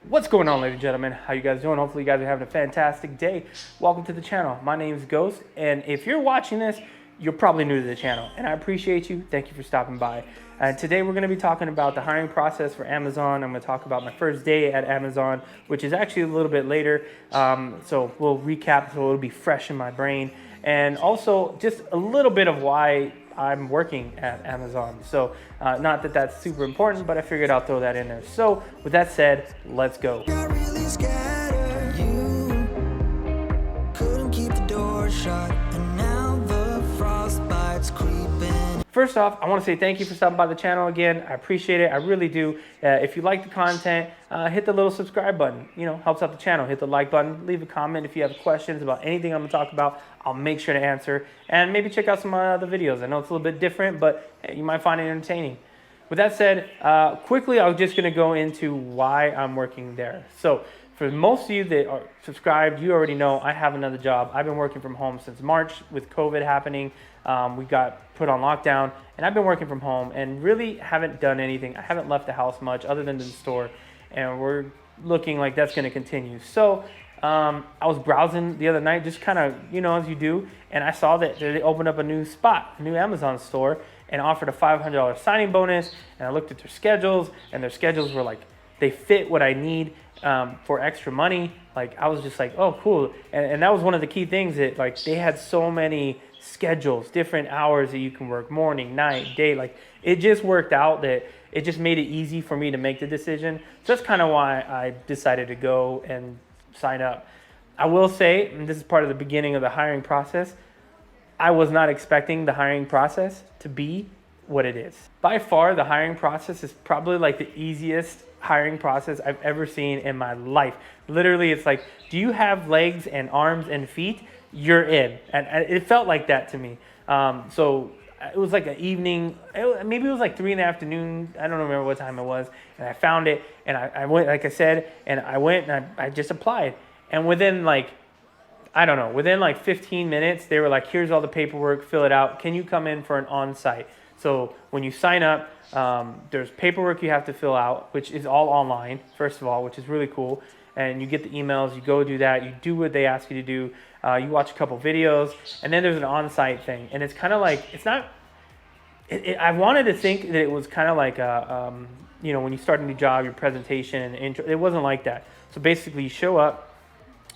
What's going on, ladies and gentlemen? How you guys doing? Hopefully you guys are having a fantastic day. Welcome to the channel. My name is Ghost, and if you're watching this, you're probably new to the channel, and I appreciate you. Thank you for stopping by. And today we're going to be talking about the hiring process for Amazon. I'm going to talk about my first day at Amazon, which is actually a little bit later. So we'll recap so it'll be fresh in my brain. And also just a little bit of why I'm working at Amazon. So not that that's super important, but I figured I'll throw that in there. So with that said, let's go. First off, I want to say thank you for stopping by the channel again. I appreciate it. I really do. If you like the content, hit the little subscribe button. You know, helps out the channel. Hit the like button. Leave a comment if you have questions about anything I'm going to talk about. I'll make sure to answer. And maybe check out some of my other videos. I know it's a little bit different, but you might find it entertaining. With that said, quickly, I'm just going to go into why I'm working there. So for most of you that are subscribed, you already know I have another job. I've been working from home since March with COVID happening. We got put on lockdown, and I've been working from home and really haven't done anything. I haven't left the house much other than to the store, and we're looking like that's going to continue. So I was browsing the other night, just kind of, you know, as you do, and I saw that they opened up a new spot, a new Amazon store, and offered a $500 signing bonus. And I looked at their schedules, and their schedules were like, they fit what I need for extra money. Like, I was just like, oh, cool. And that was one of the key things, that like they had so many schedules, different hours that you can work, morning, night, day. Like, it just worked out that it just made it easy for me to make the decision. So that's kind of why I decided to go and sign up. I will say, and this is part of the beginning of the hiring process, I was not expecting the hiring process to be what it is. By far, the hiring process is probably like the easiest hiring process I've ever seen in my life. Literally, it's like, do you have legs and arms and feet? You're in. And it felt like that to me. So it was like an evening, maybe it was like 3 in the afternoon. I don't remember what time it was. And I found it, and I went, like I said, and I went and I just applied. And within like, I don't know, within like 15 minutes, they were like, here's all the paperwork, fill it out. Can you come in for an on-site? So when you sign up, there's paperwork you have to fill out, which is all online, first of all, which is really cool. And you get the emails, you go do that, you do what they ask you to do. You watch a couple videos, and then there's an on-site thing. And it's kind of like, it's not, I wanted to think that it was kind of like, you know, when you start a new job, your presentation, intro, it wasn't like that. So basically you show up,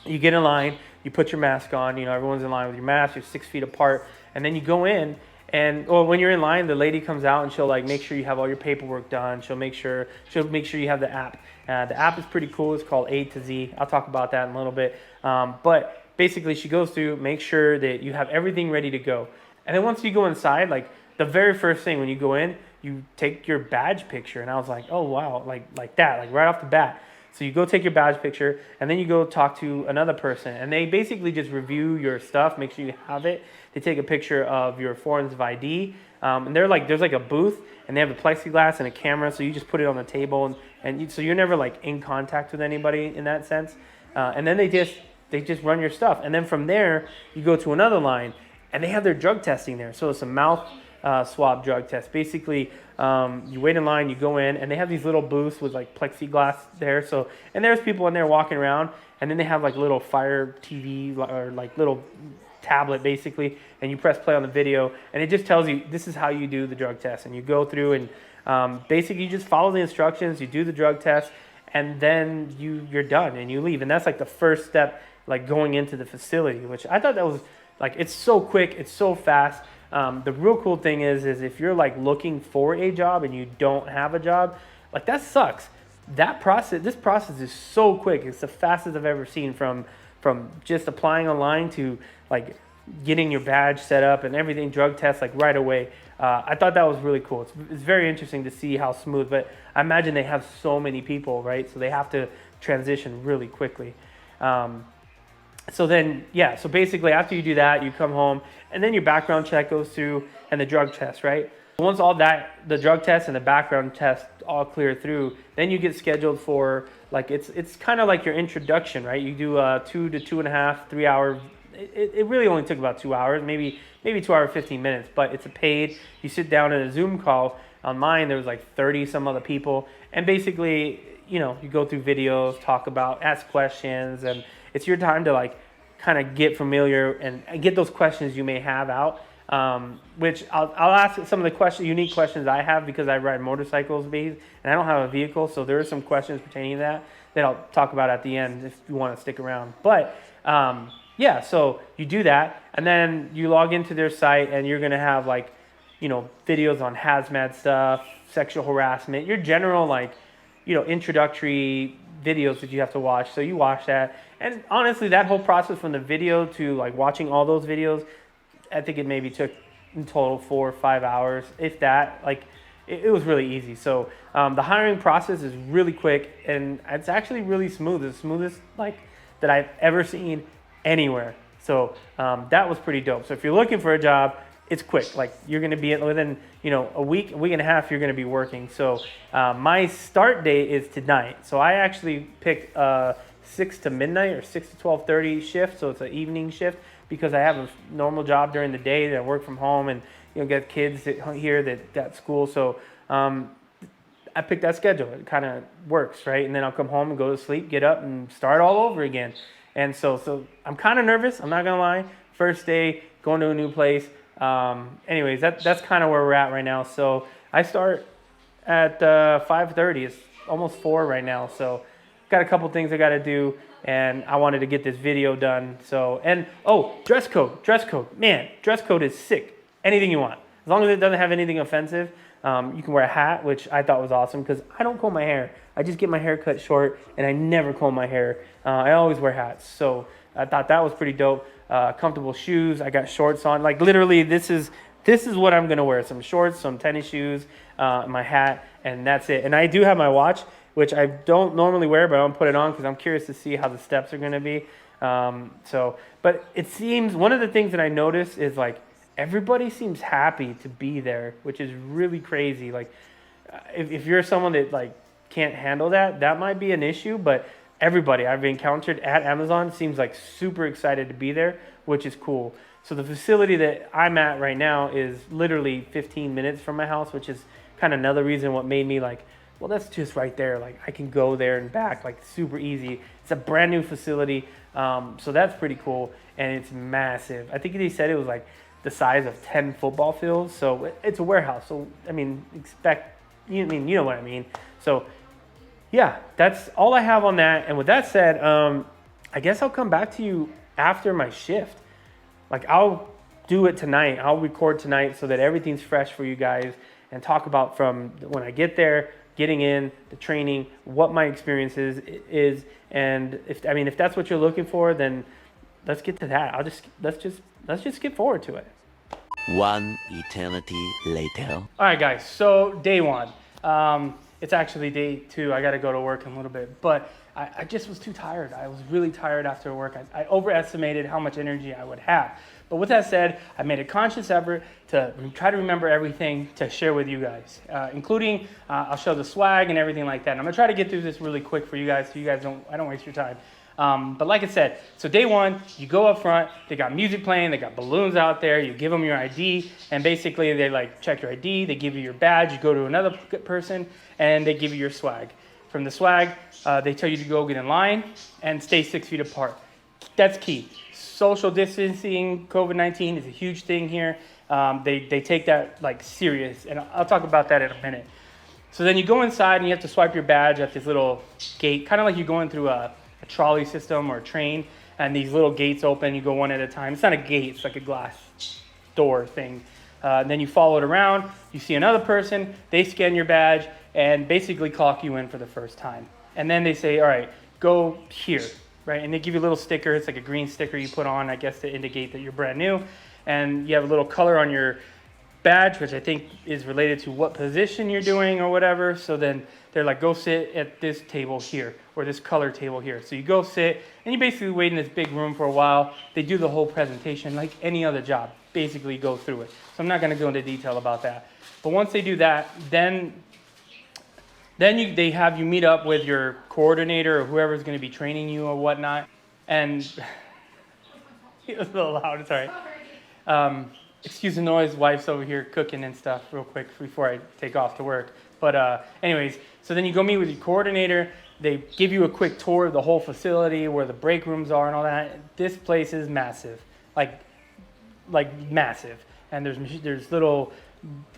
you get in line, you put your mask on, you know, everyone's in line with your mask, you're 6 feet apart, and then you go in, and when you're in line, the lady comes out and she'll like make sure you have all your paperwork done. She'll make sure you have the app. The app is pretty cool. It's called A to Z. I'll talk about that in a little bit. But basically, she goes through, make sure that you have everything ready to go. And then once you go inside, like the very first thing when you go in, you take your badge picture. And I was like, oh wow, like that, like right off the bat. So you go take your badge picture, and then you go talk to another person, and they basically just review your stuff, make sure you have it. They take a picture of your forms of ID, and they're like, there's like a booth, and they have a plexiglass and a camera, so you just put it on the table, so you're never like in contact with anybody in that sense. And then they just run your stuff, and then from there you go to another line, and they have their drug testing there. So it's a mouth swab drug test. Basically, you wait in line, you go in, and they have these little booths with like plexiglass there. So, and there's people in there walking around, and then they have like little Fire TV or like little tablet basically, and you press play on the video, and it just tells you this is how you do the drug test. And you go through and basically you just follow the instructions, you do the drug test, and then you're done and you leave. And that's like the first step, like going into the facility, which I thought that was like, it's so quick, it's so fast. The real cool thing is if you're like looking for a job and you don't have a job, like that sucks. This process is so quick. It's the fastest I've ever seen from just applying online to like getting your badge set up and everything, drug tests like right away. I thought that was really cool. It's very interesting to see how smooth, but I imagine they have so many people, right? So they have to transition really quickly. So then, yeah, so basically after you do that, you come home, and then your background check goes through and the drug test, right? Once all that, the drug test and the background test all clear through, then you get scheduled for, like, it's kind of like your introduction, right? You do a 2 to 2.5, 3 hour, it really only took about 2 hours, maybe 2 hours, 15 minutes, but it's a paid, you sit down in a Zoom call. On mine, there was like 30 some other people, and basically you know, you go through videos, talk about, ask questions, and it's your time to like kind of get familiar and get those questions you may have out. Which I'll ask some of the unique questions I have because I ride motorcycles, and I don't have a vehicle, so there are some questions pertaining to that I'll talk about at the end if you want to stick around. But yeah, so you do that, and then you log into their site, and you're gonna have like, you know, videos on hazmat stuff, sexual harassment, your general like, you know, introductory videos that you have to watch. So you watch that, and honestly, that whole process from the video to like watching all those videos, I think it maybe took in total 4 or 5 hours, if that. Like it was really easy. So the hiring process is really quick, and it's actually really smooth. The smoothest like that I've ever seen anywhere. So that was pretty dope. So if you're looking for a job, it's quick. Like you're going to be within, you know, a week and a half, you're going to be working. So my start date is tonight. So I actually picked 6 to midnight or 6 to 12:30 shift. So it's an evening shift because I have a normal job during the day that I work from home and, you know, get kids here that at school. So I picked that schedule. It kind of works, right? And then I'll come home and go to sleep, get up and start all over again. And so I'm kind of nervous. I'm not going to lie. First day, going to a new place. Anyways, that's kind of where we're at right now. So I start at 5:30. It's almost 4 right now. So got a couple things I got to do, and I wanted to get this video done. So, and dress code. Man, dress code is sick. Anything you want, as long as it doesn't have anything offensive. You can wear a hat, which I thought was awesome because I don't comb my hair. I just get my hair cut short, and I never comb my hair. I always wear hats. So I thought that was pretty dope. Comfortable shoes. I got shorts on. Like literally, this is what I'm gonna wear. Some shorts, some tennis shoes, my hat, and that's it. And I do have my watch, which I don't normally wear, but I'm gonna put it on because I'm curious to see how the steps are gonna be. But it seems one of the things that I noticed is like everybody seems happy to be there, which is really crazy. Like if you're someone that like can't handle that might be an issue, but everybody I've encountered at Amazon seems like super excited to be there, which is cool. So the facility that I'm at right now is literally 15 minutes from my house, which is kind of another reason what made me like, well, that's just right there. Like I can go there and back like super easy. It's a brand new facility. So that's pretty cool. And it's massive. I think they said it was like the size of 10 football fields. So it's a warehouse. So, I mean, you know what I mean? So yeah, that's all I have on that. And with that said, I guess I'll come back to you after my shift. Like I'll do it tonight. I'll record tonight so that everything's fresh for you guys and talk about from when I get there, getting in, the training, what my experience is. And if that's what you're looking for, then let's get to that. Let's just skip forward to it. One eternity later. All right, guys. So day 1. It's actually day 2. I got to go to work in a little bit, but I just was too tired. I was really tired after work. I overestimated how much energy I would have. But with that said, I made a conscious effort to try to remember everything to share with you guys, including I'll show the swag and everything like that. And I'm gonna try to get through this really quick for you guys, so I don't waste your time. But like I said, so day 1, you go up front, they got music playing, they got balloons out there, you give them your ID, and basically they like check your ID, they give you your badge, you go to another person, and they give you your swag. From the swag, they tell you to go get in line and stay 6 feet apart. That's key. Social distancing, COVID-19 is a huge thing here. They take that like serious, and I'll talk about that in a minute. So then you go inside and you have to swipe your badge at this little gate, kind of like you're going through a trolley system or a train, and these little gates open, you go one at a time. It's not a gate, it's like a glass door thing. And then you follow it around, you see another person, they scan your badge and basically clock you in for the first time. And then they say, all right, go here, right? And they give you a little sticker, it's like a green sticker you put on, I guess, to indicate that you're brand new. And you have a little color on your badge, which I think is related to what position you're doing or whatever. So then they're like, go sit at this table here, or this color table here. So you go sit, and you basically wait in this big room for a while. They do the whole presentation like any other job, basically go through it. So I'm not gonna go into detail about that. But once they do that, then they have you meet up with your coordinator or whoever's gonna be training you or whatnot. And it was a little loud, sorry. Excuse the noise, wife's over here cooking and stuff real quick before I take off to work. But anyways, so then you go meet with your coordinator. They give you a quick tour of the whole facility, where the break rooms are and all that. This place is massive, like massive. And there's little,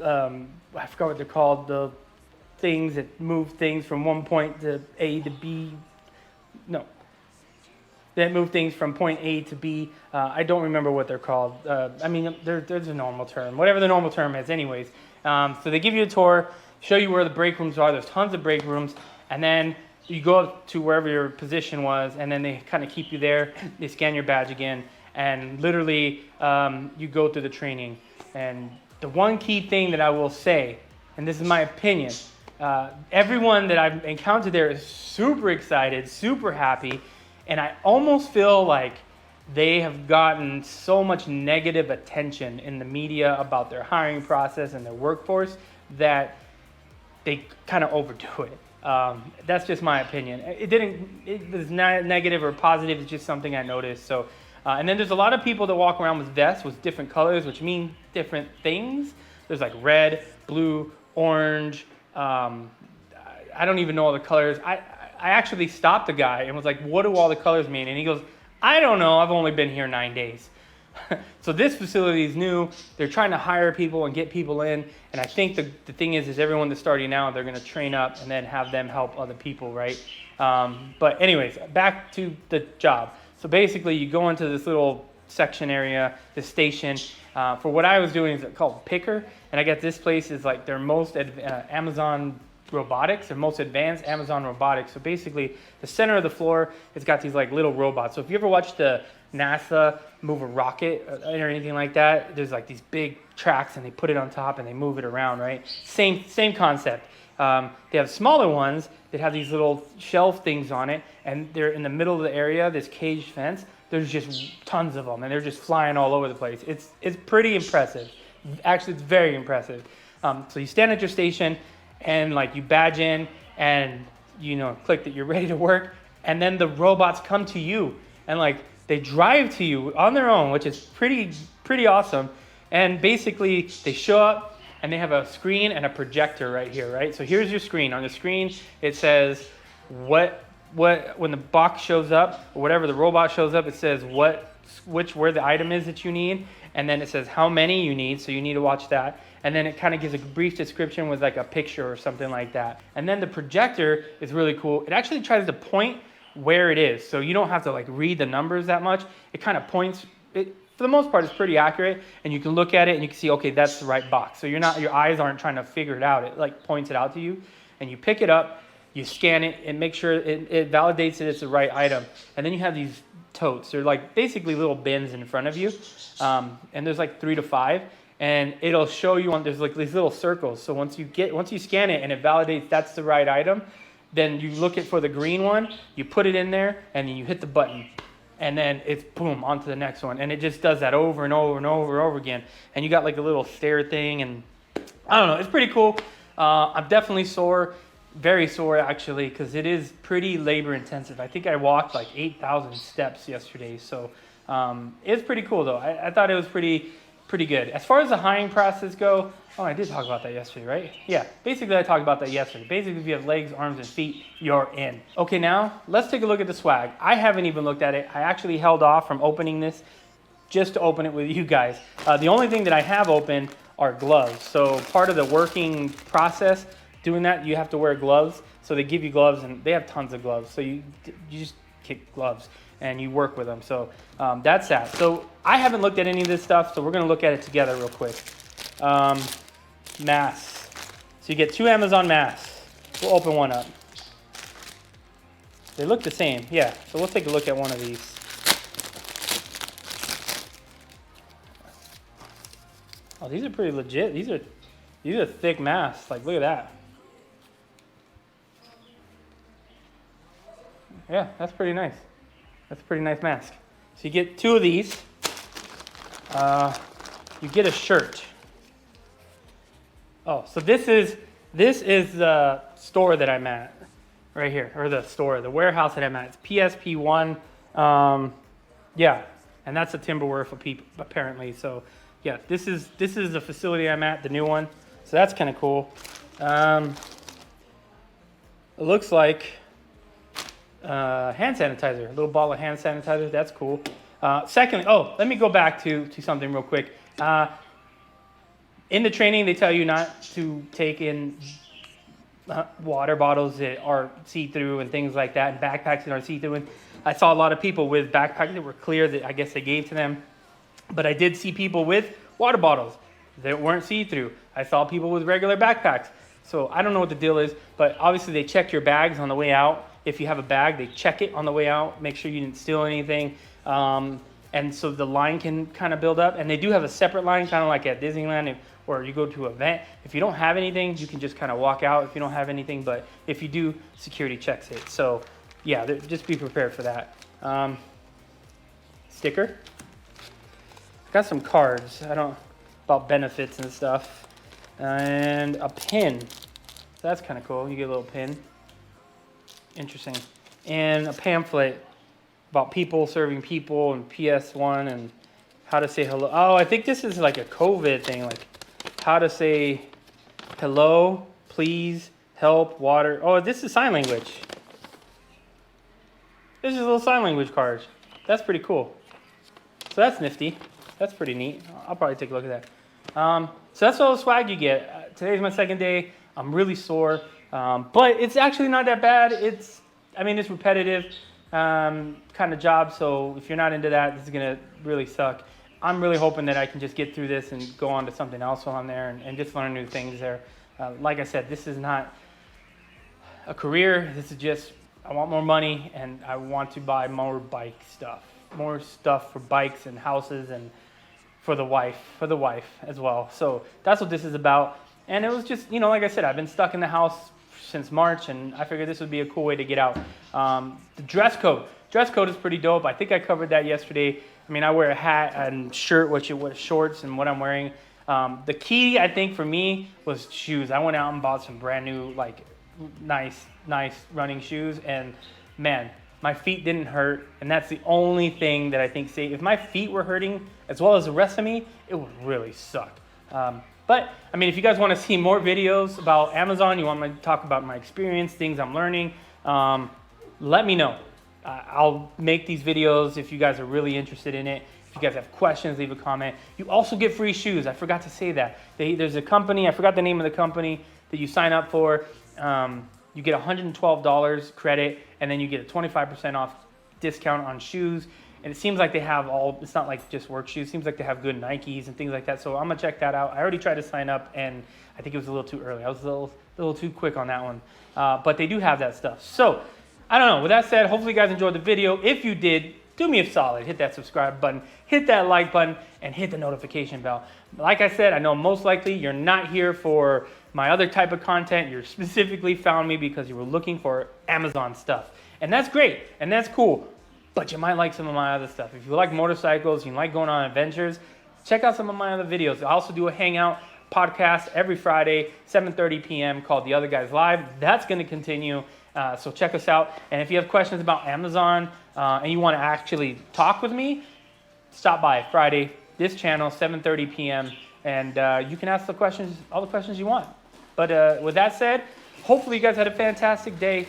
I forgot what they're called, the things that move things from one point to A to B. No, that move things from point A to B. I don't remember what they're called. I mean, there's a normal term, whatever the normal term is. Anyways, so they give you a tour, show you where the break rooms are. There's tons of break rooms, and then you go up to wherever your position was, and then they kind of keep you there. They scan your badge again, and literally you go through the training. And the one key thing that I will say, and this is my opinion, everyone that I've encountered there is super excited, super happy, and I almost feel like they have gotten so much negative attention in the media about their hiring process and their workforce that they kind of overdo it. That's just my opinion. It was not negative or positive. It's just something I noticed. So, and then there's a lot of people that walk around with vests with different colors, which mean different things. There's like red, blue, orange. I don't even know all the colors. I actually stopped the guy and was like, "What do all the colors mean?" And he goes, "I don't know. I've only been here 9 days." So this facility is new. They're trying to hire people and get people in. And I think the thing is everyone that's starting now, they're going to train up and then have them help other people, right? But anyways, back to the job. So basically you go into this little section area, this station. For what I was doing is called Picker. And I guess this place is like their most Amazon robotics, their most advanced Amazon robotics. So basically the center of the floor, it's got these like little robots. So if you ever watched the NASA move a rocket or anything like that, there's like these big tracks and they put it on top and they move it around, right? Same concept. They have smaller ones that have these little shelf things on it, and they're in the middle of the area, this cage fence. There's just tons of them, and they're just flying all over the place. It's pretty impressive. Actually, it's very impressive. So you stand at your station, and like you badge in, and click that you're ready to work, and then the robots come to you, and like they drive to you on their own, which is pretty awesome. And basically, they show up, and they have a screen and a projector right here, right? So here's your screen. On the screen, it says when the box shows up, or whatever the robot shows up, it says where the item is that you need, and then it says how many you need, so you need to watch that. And then it kind of gives a brief description with like a picture or something like that. And then the projector is really cool. It actually tries to point where it is, so you don't have to like read the numbers that much. It kind of points. It, for the most part, it's pretty accurate, and you can look at it and you can see, okay, that's the right box. So your eyes aren't trying to figure it out. It like points it out to you, and you pick it up, you scan it, and make sure it validates that it's the right item. And then you have these totes. They're like basically little bins in front of you, and there's like 3 to 5, and it'll show you there's like these little circles. So once you scan it and it validates that's the right item, then you look for the green one, you put it in there, and then you hit the button. And then it's boom, onto the next one. And it just does that over and over and over and over again. And you got like a little stair thing, and I don't know, it's pretty cool. I'm definitely sore, very sore actually, because it is pretty labor intensive. I think I walked like 8,000 steps yesterday. So it's pretty cool though. I thought it was pretty good. As far as the hiring process go, I did talk about that yesterday, right? Yeah, basically I talked about that yesterday. Basically, if you have legs, arms, and feet, you're in. Okay, now let's take a look at the swag. I haven't even looked at it. I actually held off from opening this just to open it with you guys. The only thing that I have opened are gloves. So part of the working process, doing that, you have to wear gloves. So they give you gloves, and they have tons of gloves. So you just kick gloves, and you work with them. So that's that. So I haven't looked at any of this stuff, so we're going to look at it together real quick. Masks. So you get 2 Amazon masks. We'll open one up. They look the same. Yeah, so we'll take a look at one of these. Oh, these are pretty legit. These are thick masks. Like, look at that. Yeah, that's pretty nice. That's a pretty nice mask. So you get 2 of these. You get a shirt. Oh, so this is the store that I'm at, right here, or the warehouse that I'm at. It's PSP1, yeah, and that's a Timberware for people apparently. So, yeah, this is the facility I'm at, the new one. So that's kind of cool. It looks like hand sanitizer, a little bottle of hand sanitizer. That's cool. Secondly, let me go back to something real quick. In the training, they tell you not to take in water bottles that are see-through and things like that, and backpacks that are see-through. And I saw a lot of people with backpacks that were clear that I guess they gave to them. But I did see people with water bottles that weren't see-through. I saw people with regular backpacks. So I don't know what the deal is, but obviously they check your bags on the way out. If you have a bag, they check it on the way out, make sure you didn't steal anything. And so the line can kind of build up. And they do have a separate line, kind of like at Disneyland, or you go to an event. If you don't have anything, you can just kind of walk out if you don't have anything. But if you do, security checks it. So yeah, just be prepared for that. Sticker. I got some cards. About benefits and stuff. And a pin. So that's kind of cool. You get a little pin. Interesting. And a pamphlet about people serving people and PS1 and how to say hello. Oh, I think this is like a COVID thing, like how to say hello, please, help, water. Oh, this is sign language. This is a little sign language card. That's pretty cool. So that's nifty. That's pretty neat. I'll probably take a look at that. So that's all the swag you get. Today's my second day. I'm really sore, but it's actually not that bad. It's repetitive kind of job. So if you're not into that, this is gonna really suck. I'm really hoping that I can just get through this and go on to something else while I'm there and just learn new things there. Like I said, this is not a career. This is just, I want more money and I want to buy more bike stuff. More stuff for bikes and houses and for the wife as well. So that's what this is about. And it was just, like I said, I've been stuck in the house since March and I figured this would be a cool way to get out. The dress code is pretty dope. I think I covered that yesterday. I wear a hat and shirt, which was shorts and what I'm wearing. The key, I think, for me was shoes. I went out and bought some brand new, like, nice running shoes. And man, my feet didn't hurt. And that's the only thing that I think saved. If my feet were hurting as well as the rest of me, it would really suck. But if you guys want to see more videos about Amazon, you want me to talk about my experience, things I'm learning, let me know. I'll make these videos if you guys are really interested in it. If you guys have questions, leave a comment. You also get free shoes. I forgot to say that. There's a company, I forgot the name of the company that you sign up for. You get $112 credit, and then you get a 25% off discount on shoes. And it seems like they have it's not like just work shoes. It seems like they have good Nikes and things like that. So I'm going to check that out. I already tried to sign up, and I think it was a little too early. I was a little too quick on that one. But they do have that stuff. So I don't know. With that said, hopefully you guys enjoyed the video. If you did, do me a solid. Hit that subscribe button, hit that like button, and hit the notification bell. Like I said, I know most likely you're not here for my other type of content. You specifically found me because you were looking for Amazon stuff. And that's great, and that's cool. But you might like some of my other stuff. If you like motorcycles, you like going on adventures, check out some of my other videos. I also do a hangout podcast every Friday, 7:30 p.m. called The Other Guys Live. That's going to continue. So check us out. And if you have questions about Amazon and you want to actually talk with me, stop by Friday, this channel, 7:30 p.m. And you can ask all the questions you want. But with that said, hopefully you guys had a fantastic day.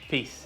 Peace.